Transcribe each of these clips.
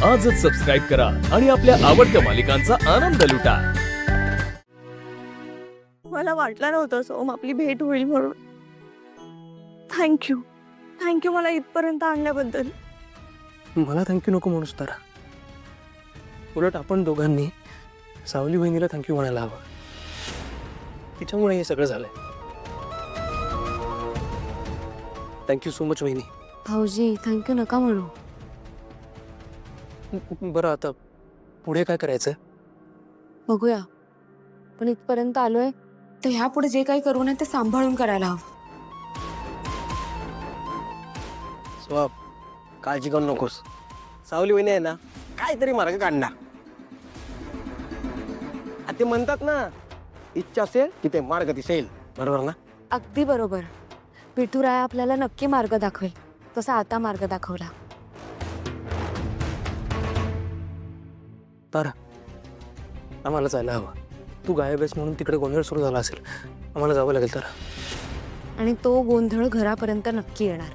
आजच सबस्क्राईब करा आणि आपल्या आवडत्या मालिकांचा आनंद लुटा। मला वाटलं नव्हतं सोम आपली भेट होईल म्हणून। थँक्यू थँक्यू मला इथपर्यंत आणल्याबद्दल। मला थँक्यू नको म्हणूस तारा, उलट आपण दोघांनी सावली वहिनीला थँक्यू म्हणायला हवं। तिच्यामुळे हे सगळं झालंय। थँक्यू सो मच वहिनी। भाऊजी थँक्यू नका म्हणू। बरं आता पुढे काय करायचं? बघूया, पण इथपर्यंत आलोय तर ह्यापुढे जे काही करू नये ते सांभाळून करायला हवं। स्वाब काळजी करू नकोस, सावली वहिनी आहे ना काहीतरी मार्ग काढणार। ते म्हणतात ना, इच्छा असेल की ते मार्ग दिसेल, बरोबर ना? अगदी बरोबर। विठुराया आपल्याला नक्की मार्ग दाखवेल, तसा आता मार्ग दाखवला। तारा आम्हाला जायला हवं। तू गायब आहेस म्हणून तिकडे गोंधळ सुरू झाला असेल, आम्हाला जावं लागेल तारा। आणि तो गोंधळ घरापर्यंत नक्की येणार।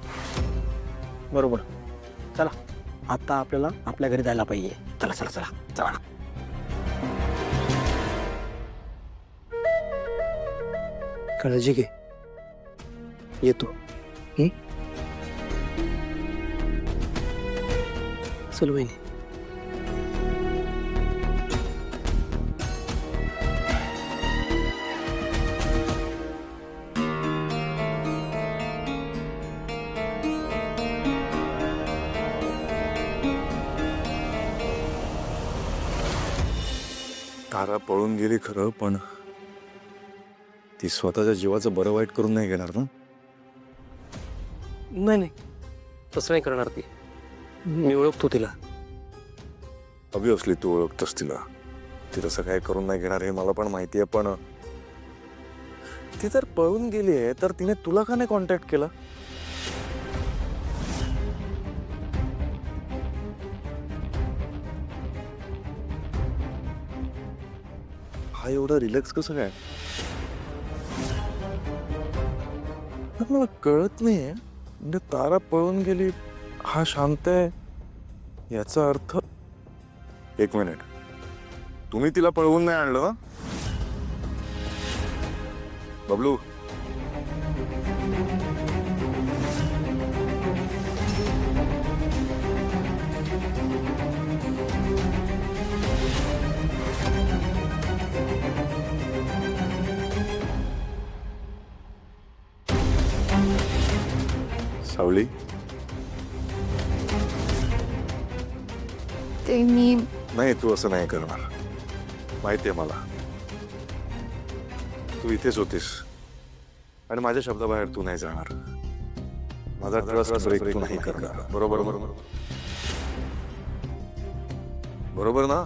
बरोबर, चला आता आपल्याला आपल्या घरी जायला पाहिजे। चला चला चला चला। काळजी घे, येतो। चल वहिनी। तारा पळून गेली खरं, पण ती स्वतःच्या जीवाचं बरं वाईट करून नाही घेणार ना? नाही नाही, तसं नाही करणार ती। मी ओळखतो तिला। ऑब्व्हियसली तू ओळखतोस तिला, ती तसं काय करून नाही घेणार हे मला पण माहिती आहे। पण ती जर पळून गेली आहे तर तिने तुला का नाही कॉन्टॅक्ट केला? हा एवढा रिलॅक्स कसं काय? मला कळत नाहीये, म्हणजे तारा पळून गेली हा शांत आहे याचा अर्थ? एक मिनिट, तुम्ही तिला पळवून नाही आणलं? बबलू, सावली, ते मी नाही तू असं नाही करणार, माहितीये मला। तू इथेच होतीस आणि माझ्या शब्दाबाहेर तू नाही जाणार। माझा ट्रस्ट ब्रेक तू नाही करणार, बरोबर? बरोबर बरोबर ना?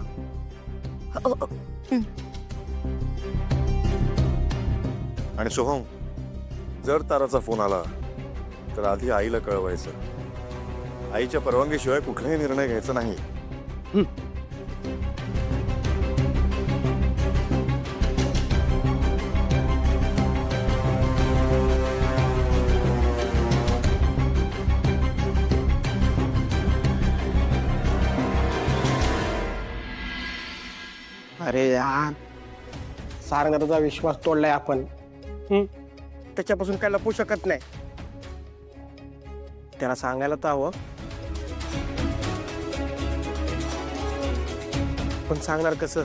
आणि सोहम, जर ताराचा फोन आला तर आधी आईला कळवायचं। आईच्या परवानगीशिवाय कुठलाही निर्णय घ्यायचा नाही। अरे यार, सारंगाचा विश्वास तोडलाय आपण। त्याच्यापासून काय लपू शकत नाही। त्याला सांगायला तर हवं, पण सांगणार कसं?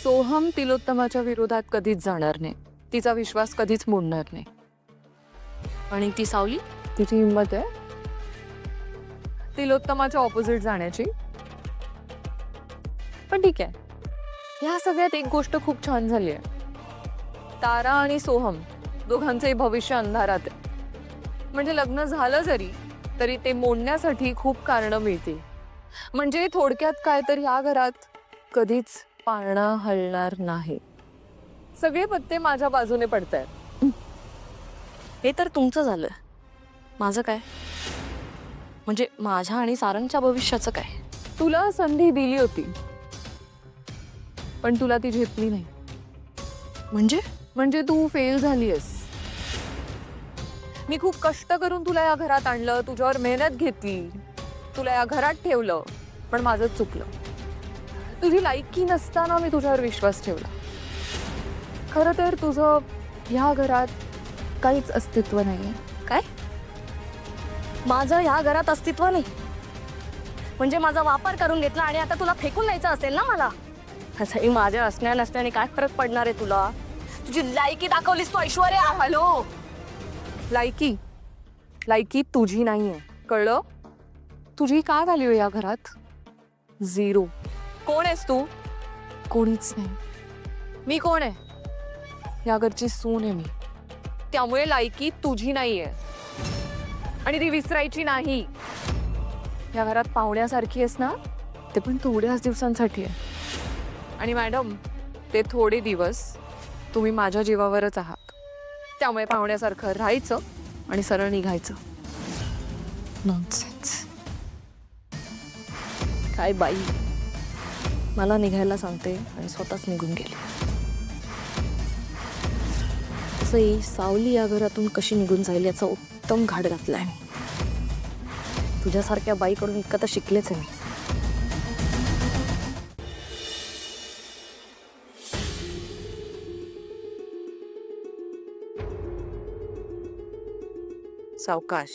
सोहम तिलोत्तमाच्या विरोधात कधीच जाणार नाही, तिचा विश्वास कधीच मोडणार नाही। आणि ती सावली, तिची हिंमत आहे तिलोत्तमाच्या ऑपोजिट जाण्याची। पण ठीक आहे, ह्या सगळ्यात एक गोष्ट खूप छान झाली आहे, तारा आणि सोहम दोघांचंही भविष्य अंधारात आहे। म्हणजे लग्न झालं जरी तरी ते मोडण्यासाठी खूप कारणं मिळतील। म्हणजे थोडक्यात काय तर ह्या घरात कधीच पाळणा हलणार नाही। सगळे पत्ते माझ्या बाजूने पडतायत। हे तर तुमचं झालं, माझं काय? म्हणजे माझ्या आणि सारंगच्या भविष्याचं काय? तुला संधी दिली होती, पण तुला ती झेपली नाही। म्हणजे म्हणजे तू फेल झालीयस। मी खूप कष्ट करून तुला या घरात आणलं, तुझ्यावर मेहनत घेतली, तुला या घरात ठेवलं, पण माझंच चुकलं. तुझी लायकी नसताना मी तुझ्यावर विश्वास ठेवला. खरं तर तुझं ह्या घरात काहीच अस्तित्व नाहीये. काय माझं ह्या घरात अस्तित्व नाही म्हणजे माझा वापर करून घेतला आणि आता तुला फेकून द्यायचं असेल ना मला? असंही माझ्या असण्या नसण्याने काय फरक पडणार आहे तुला? तुझी लायकी दाखवलीस तू ऐश्वर्या. हॅलो, लायकी लायकी तुझी नाहीये, कळलं? तुझी काय व्हॅल्यू आहे या घरात? 0. कोण आहेस तू? कोणीच नाही. मी कोण आहे? या घरची सून आहे मी. त्यामुळे लायकी तुझी नाहीये आणि ती विसरायची नाही. या घरात पाहुण्यासारखी आहेस ना, ते पण थोड्याच दिवसांसाठी आहे. आणि मॅडम, ते थोडे दिवस तुम्ही माझ्या जीवावरच आहात. त्यामुळे पाहुण्यासारखं राहायचं आणि सरळ निघायचं. नॉनसेन्स. काय बाई, मला निघायला सांगते आणि स्वतःच निघून गेली. तसंही सावली या घरातून कशी निघून जाईल याचा उत्तम घाट घातलाय मी. तुझ्यासारख्या बाईकडून इतकं तर शिकलेच आहे मी. सावकाश.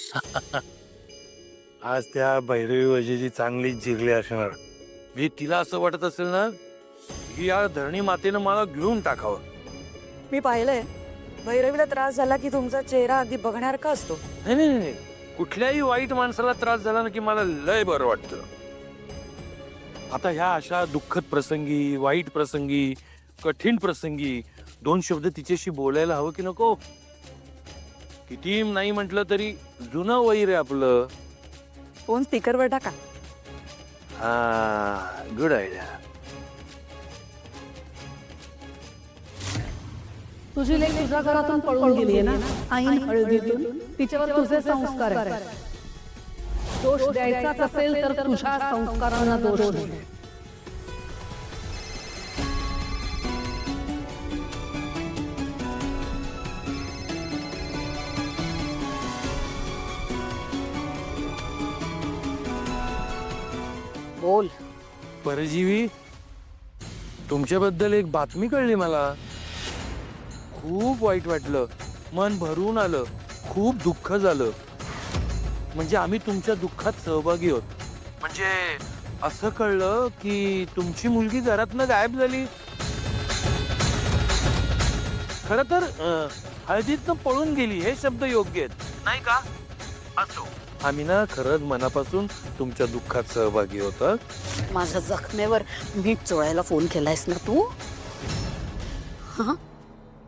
आज त्या भैरवी वजेची चांगली जिरली असणार. मी तिला असं वाटत असेल ना की या धरणी मातेनं मला घेऊन टाकावं. मी पाहिलंय भैरवीला त्रास झाला की तुमचा चेहरा अगदी बघण्यासारखा असतो. नाही नाही नाही, कुठल्याही वाईट माणसाला त्रास झाला ना की मला लय बरं वाटतं. आता ह्या अशा दुःखद प्रसंगी, वाईट प्रसंगी, कठीण प्रसंगी 2 शब्द तिच्याशी बोलायला हवं की नको? किती नाही म्हटलं तरी जुनं वैर आहे आपलं. फोन स्पीकरवर टाका. हा, गुड आयडिया. तुझी लेक तुझ्या घरातून पळून गेली आहे ना ऐन हळदीतून. तिच्यावर तुझे संस्कार आहेत. दोष द्यायचाच असेल तर तुझ्या संस्कारांना दोष दे. बोल. परजीवी, तुमच्याबद्दल एक बातमी कळली मला. खूप वाईट वाटलं, मन भरून आलं, खूप दुःख झालं. म्हणजे आम्ही तुमच्या दुःखात सहभागी होत. म्हणजे असं कळलं की तुमची मुलगी घरातनं गायब झाली. खरं तर हळदीतनं पळून गेली हे शब्द योग्य आहेत, नाही का? असो, आम्ही ना खरंच मनापासून तुमच्या दुःखात सहभागी होतो. माझ्या जखमेवर मीठ चोळायला फोन केलायस ना तू?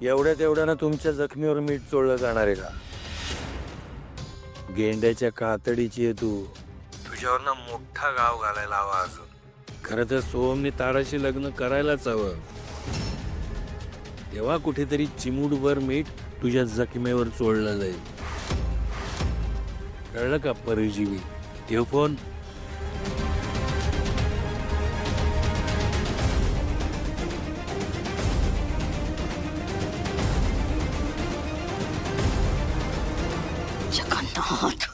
एवढ्यानं तुमच्या जखमीवर मीठ चोळलं जाणार आहे का? गेंड्याच्या कातडीची आहे तू. तुझ्यावर ना मोठा गाव घालायला हवा अजून. खरं तर सोहमने ताराशी लग्न करायलाच हवं. तेव्हा कुठेतरी चिमूटभर मीठ तुझ्या जखमेवर चोळलं जाईल. कळलं का परजीवी? ठेव फोन. जगन्नाथ.